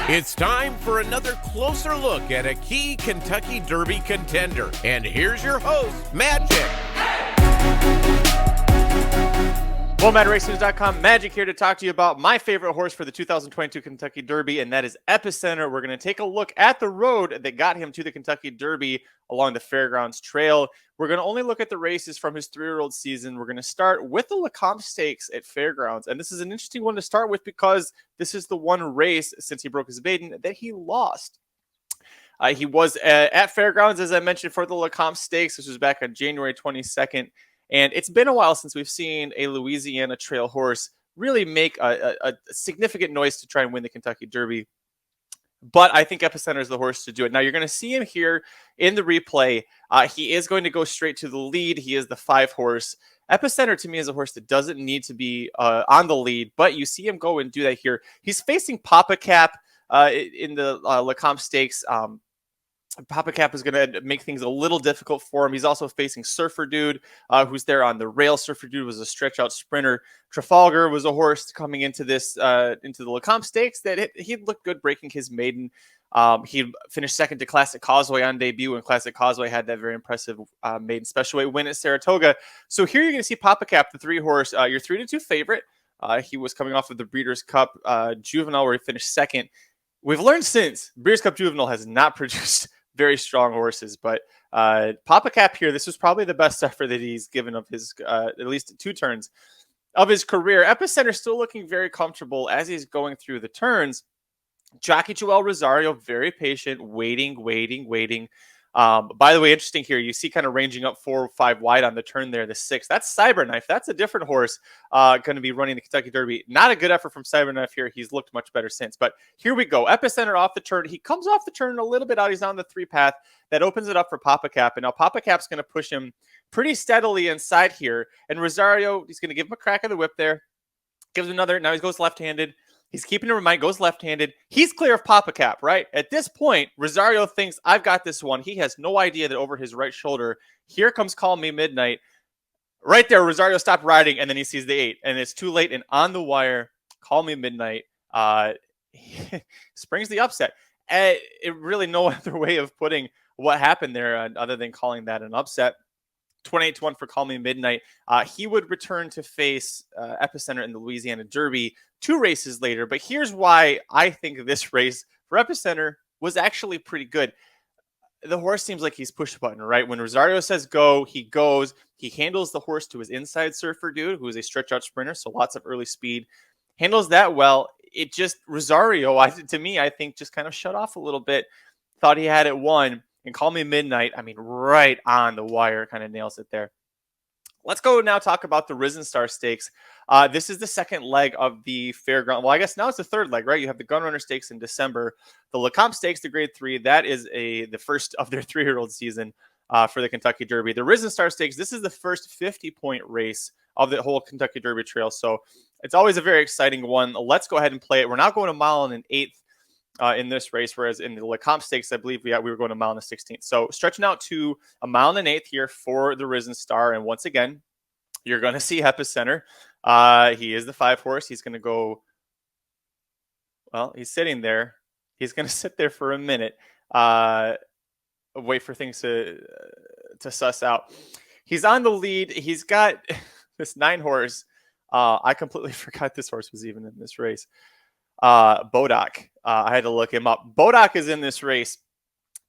It's time for another closer look at a key Kentucky Derby contender. And here's your host, Magic. Well, MadRacingNews.com, Magic here to talk to you about my favorite horse for the 2022 Kentucky Derby, and that is Epicenter. We're going to take a look at the road that got him to the Kentucky Derby along the Fairgrounds Trail. We're going to only look at the races from his 3-year-old season. We're going to start with the Lecomte Stakes at Fairgrounds, and this is an interesting one to start with because this is the one race since he broke his maiden that he lost. He was at Fairgrounds, as I mentioned, for the Lecomte Stakes. This was back on January 22nd. And it's been a while since we've seen a Louisiana trail horse really make a significant noise to try and win the Kentucky Derby. But I think Epicenter is the horse to do it. Now, you're going to see him here in the replay. He is going to go straight to the lead. He is the 5 horse. Epicenter, to me, is a horse that doesn't need to be on the lead, but you see him go and do that here. He's facing Papa Cap in the Lecomte Stakes. Papa Cap is going to make things a little difficult for him. He's also facing Surfer Dude, who's there on the rail. Surfer Dude was a stretch-out sprinter. Trafalgar was a horse coming into this into the Lecomte Stakes that he looked good breaking his maiden. He finished second to Classic Causeway on debut, and Classic Causeway had that very impressive maiden special weight win at Saratoga. So here you're going to see Papa Cap, the 3-horse, your 3-2 favorite. He was coming off of the Breeders' Cup Juvenile, where he finished second. We've learned since Breeders' Cup Juvenile has not produced very strong horses, but Papa Cap here, this was probably the best effort that he's given of his at least 2 turns of his career. Epicenter still looking very comfortable as he's going through the turns. Jockey Joel Rosario, very patient, waiting. By the way, interesting here, you see kind of ranging up 4 or 5 wide on the turn there, the 6. That's Cyberknife. That's a different horse going to be running the Kentucky Derby. Not a good effort from Cyberknife here. He's looked much better since. But here we go. Epicenter off the turn. He comes off the turn a little bit out. He's on the 3 path. That opens it up for Papa Cap. And now Papa Cap's going to push him pretty steadily inside here. And Rosario, he's going to give him a crack of the whip there. Gives him another. Now he goes left-handed. He's keeping him in mind, goes left-handed. He's clear of Papa Cap, right? At this point, Rosario thinks, I've got this one. He has no idea that over his right shoulder, here comes Call Me Midnight. Right there, Rosario stopped riding, and then he sees the 8. And it's too late, and on the wire, Call Me Midnight springs the upset. It really no other way of putting what happened there other than calling that an upset. 28-1 for Call Me Midnight. He would return to face Epicenter in the Louisiana Derby 2 races later. But here's why I think this race for Epicenter was actually pretty good. The horse seems like he's push button, right? When Rosario says go, he goes. He handles the horse to his inside Surfer Dude, who is a stretch-out sprinter, so lots of early speed. Handles that well. It just, Rosario, to me, I think just kind of shut off a little bit. Thought he had it won. And Call Me Midnight, I mean, right on the wire, kind of nails it there. Let's go now talk about the Risen Star Stakes. This is the second leg of the fairground. Well, I guess now it's the third leg, right? You have the Gunrunner Stakes in December. The Lecomte Stakes, the Grade 3, that is the first of their 3-year-old season for the Kentucky Derby. The Risen Star Stakes, this is the first 50-point race of the whole Kentucky Derby trail. So it's always a very exciting one. Let's go ahead and play it. We're now going a mile and an eighth in this race, whereas in the Lecomte Stakes, I believe we were going a mile and a 16th. So stretching out to a mile and an eighth here for the Risen Star. And once again, you're going to see Epicenter. He is the 5 horse. He's going to go, well, he's sitting there. He's going to sit there for a minute, wait for things to suss out. He's on the lead. He's got this 9 horse. I completely forgot this horse was even in this race. Bodak. I had to look him up. Bodak is in this race.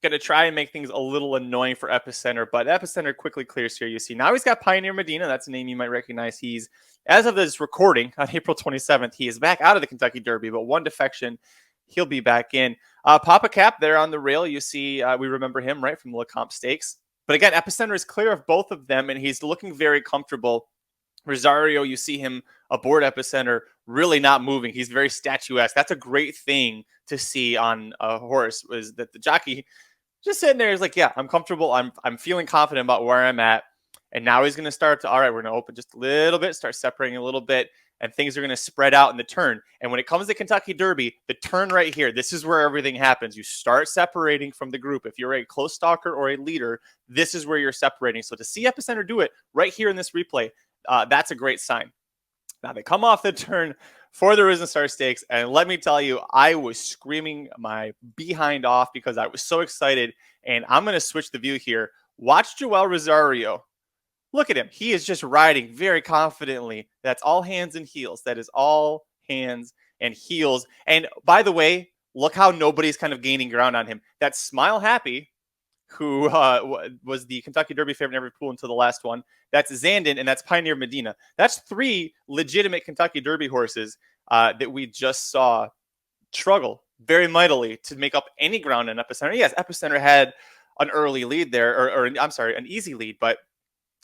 Going to try and make things a little annoying for Epicenter, but Epicenter quickly clears here. You see now he's got Pioneer Medina. That's a name you might recognize. He's, as of this recording on April 27th, he is back out of the Kentucky Derby, but 1 defection. He'll be back in. Papa Cap there on the rail. You see, we remember him, right, from the Lecomte Stakes. But again, Epicenter is clear of both of them, and he's looking very comfortable. Rosario, you see him aboard Epicenter, really not moving. He's very statuesque. That's a great thing to see on a horse, is that the jockey just sitting there is like, yeah, I'm comfortable. I'm feeling confident about where I'm at. And now he's going to start to, all right, we're going to open just a little bit, start separating a little bit, and things are going to spread out in the turn. And when it comes to Kentucky Derby, the turn right here, this is where everything happens. You start separating from the group. If you're a close stalker or a leader, this is where you're separating. So to see Epicenter do it right here in this replay, that's a great sign. Now they come off the turn for the Risen Star Stakes. And let me tell you, I was screaming my behind off because I was so excited. And I'm going to switch the view here. Watch Joel Rosario. Look at him. He is just riding very confidently. That's all hands and heels. That is all hands and heels. And by the way, look how nobody's kind of gaining ground on him. That's Smile Happy, who was the Kentucky Derby favorite in every pool until the last one. That's Zandon, and that's Pioneer Medina. That's 3 legitimate Kentucky Derby horses that we just saw struggle very mightily to make up any ground in Epicenter. Yes, Epicenter had an early lead there, or I'm sorry, an easy lead. But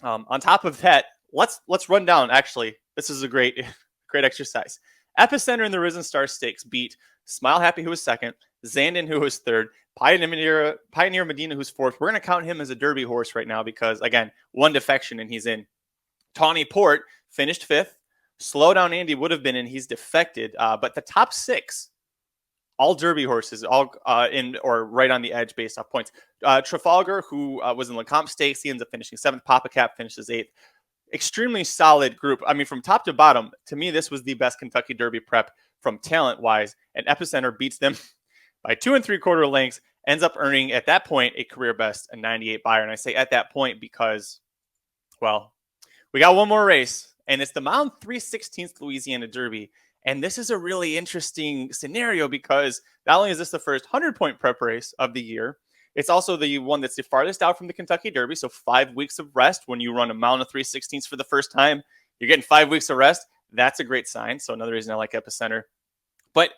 on top of that, let's run down. Actually, this is a great exercise. Epicenter in the Risen Star Stakes beat Smile Happy, who was second, Zandon, who was third, Pioneer Medina, who's fourth. We're going to count him as a Derby horse right now because, again, one defection and he's in. Tawny Port finished fifth. Slow Down Andy would have been in. He's defected. But the top 6, all Derby horses, all in or right on the edge based off points. Trafalgar, who was in Lecomte Stakes, he ends up finishing 7th. Papa Cap finishes 8th. Extremely solid group. I mean, from top to bottom, to me, this was the best Kentucky Derby prep from talent-wise, and Epicenter beats them by 2 3/4 lengths, ends up earning, at that point, a career best, a 98 buyer. And I say at that point because, well, we got one more race, and it's the mile 3/16 Louisiana Derby. And this is a really interesting scenario because not only is this the first 100-point prep race of the year, it's also the one that's the farthest out from the Kentucky Derby. So 5 weeks of rest when you run a mile 3/16 for the first time. You're getting 5 weeks of rest. That's a great sign. So another reason I like Epicenter. But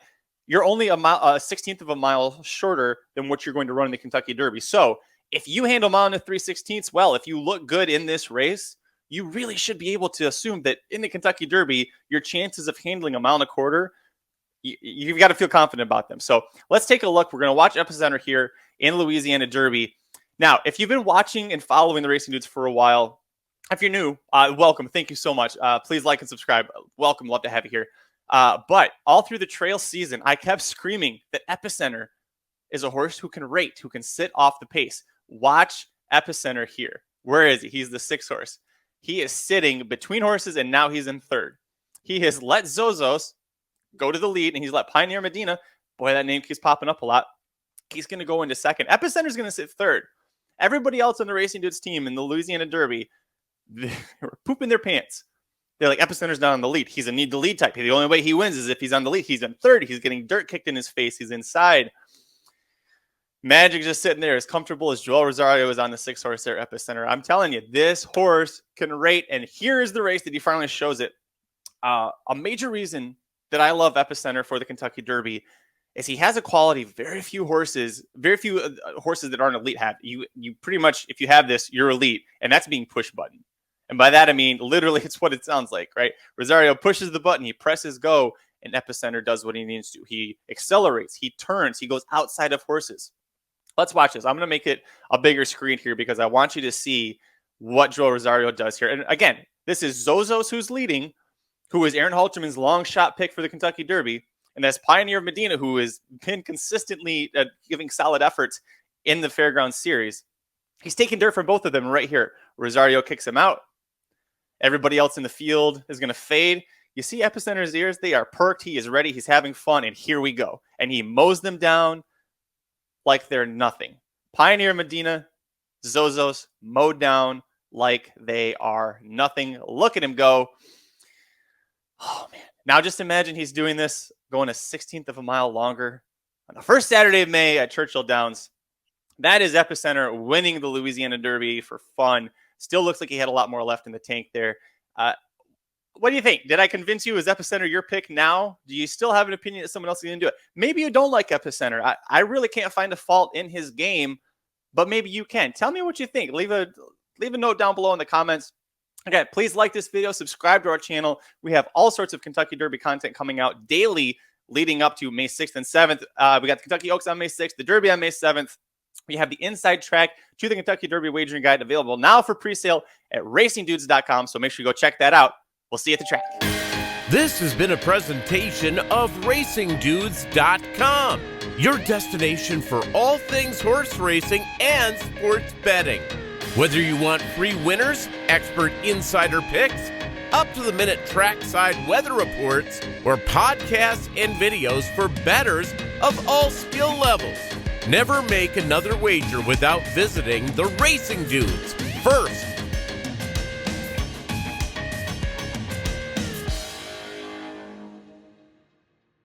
you're only a 16th of a mile shorter than what you're going to run in the Kentucky Derby. So if you handle mile 3/16, well, if you look good in this race, you really should be able to assume that in the Kentucky Derby, your chances of handling a mile 1/4, you've got to feel confident about them. So let's take a look. We're going to watch Epicenter here in Louisiana Derby. Now, if you've been watching and following the Racing Dudes for a while, if you're new, welcome. Thank you so much. Please like and subscribe. Welcome. Love to have you here. But all through the trail season, I kept screaming that Epicenter is a horse who can rate, who can sit off the pace. Watch Epicenter here. Where is he? He's the 6th horse. He is sitting between horses, and now he's in 3rd. He has let Zozos go to the lead, and he's let Pioneer Medina, boy, that name keeps popping up a lot. He's going to go into 2nd. Epicenter's going to sit 3rd. Everybody else on the Racing Dudes team in the Louisiana Derby, they were pooping their pants. They're like, Epicenter's not on the lead. He's a need to lead type. The only way he wins is if he's on the lead. He's in 3rd. He's getting dirt kicked in his face. He's inside. Magic just sitting there as comfortable as Joel Rosario is on the 6th horse there, Epicenter. I'm telling you, this horse can rate, and here is the race that he finally shows it. A major reason that I love Epicenter for the Kentucky Derby is he has a quality very few horses that aren't elite have. You pretty much, if you have this, you're elite, and that's being push button. And by that, I mean, literally, it's what it sounds like, right? Rosario pushes the button, he presses go, and Epicenter does what he needs to. He accelerates, he turns, he goes outside of horses. Let's watch this. I'm going to make it a bigger screen here because I want you to see what Joel Rosario does here. And again, this is Zozos who's leading, who is Aaron Halterman's long shot pick for the Kentucky Derby. And that's Pioneer Medina, who has been consistently giving solid efforts in the Fairgrounds Series. He's taking dirt from both of them right here. Rosario kicks him out. Everybody else in the field is going to fade. You see Epicenter's ears? They are perked. He is ready. He's having fun. And here we go. And he mows them down like they're nothing. Pioneer Medina, Zozos mowed down like they are nothing. Look at him go. Oh, man. Now just imagine he's doing this, going a 16th of a mile longer on the first Saturday of May at Churchill Downs. That is Epicenter winning the Louisiana Derby for fun. Still looks like he had a lot more left in the tank there. What do you think? Did I convince you? Is Epicenter your pick now? Do you still have an opinion that someone else is going to do it? Maybe you don't like Epicenter. I really can't find a fault in his game, but maybe you can. Tell me what you think. Leave a note down below in the comments. Again, please like this video, subscribe to our channel. We have all sorts of Kentucky Derby content coming out daily leading up to May 6th and 7th. We got the Kentucky Oaks on May 6th, the Derby on May 7th. We have the inside track to the Kentucky Derby wagering guide available now for pre-sale at racingdudes.com. So make sure you go check that out. We'll see you at the track. This has been a presentation of racingdudes.com, your destination for all things horse racing and sports betting. Whether you want free winners, expert insider picks, up-to-the-minute trackside weather reports, or podcasts and videos for bettors of all skill levels. Never make another wager without visiting the Racing Dudes. First,